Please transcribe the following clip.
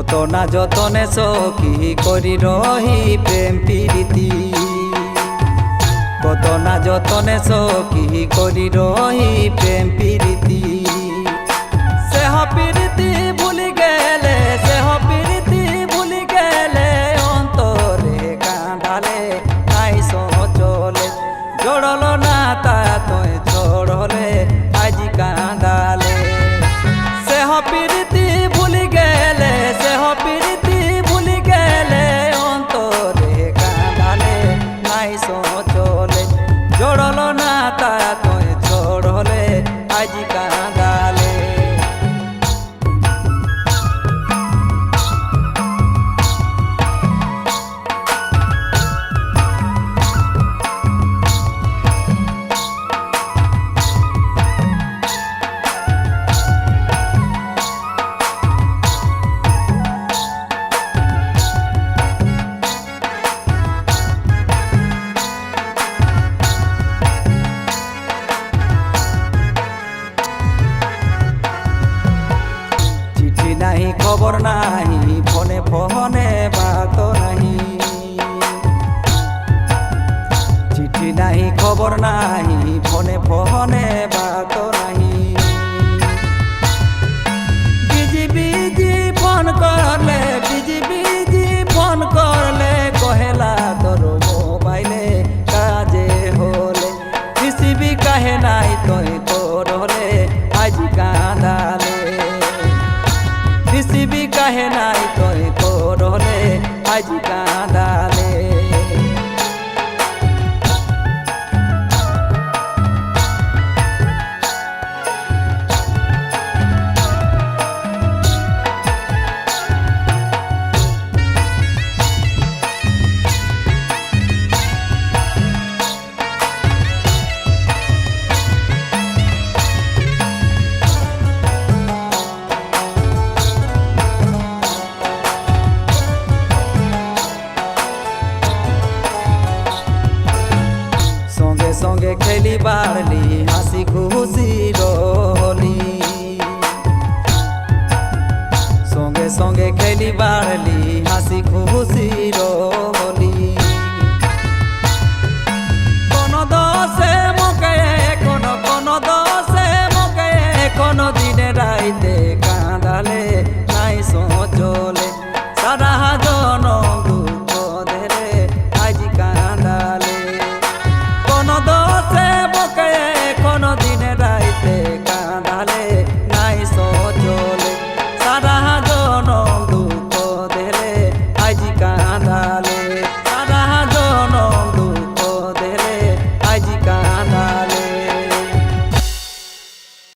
কত না যতনে সখী করি রহি প্রেম প্রীতি, কত না যতনে সখী করি রহি প্রেম প্রীতি। সেহ প্রীতি ভুলি গেলে, সেহ প্রীতি ভুলি গেলে অন্তরে কাঁদালে নাই চলে। জড়ল না তা তুই ছড়লে আজি কাঁদালে। সেহ প্রীতি ভুলি গেলে, সেহ প্রীতি ভুলি গেলে অন্তরে কাঁদালে নাই চলে। জড়ল না তা তুই ছড়লে আজি কাঁদালে। नहीं खबर नहीं फोने फोने बात नहीं, चिट्ठी नहीं खबर नहीं फोने फोने बात नहीं। बिजी बिजी फोन करले, बिजी बिजी फोन करले कहेला तोर मोबाइले काजे होले। रिसीवी काहे नाई तोय तोर होले आज कांदाले। रिसीवी काहे नाई तोय तोर होले आज कांदाले। संगे खेली बारली हासी खुशी रोली, संगे संगे खेली बारली हासी खुशी रोली।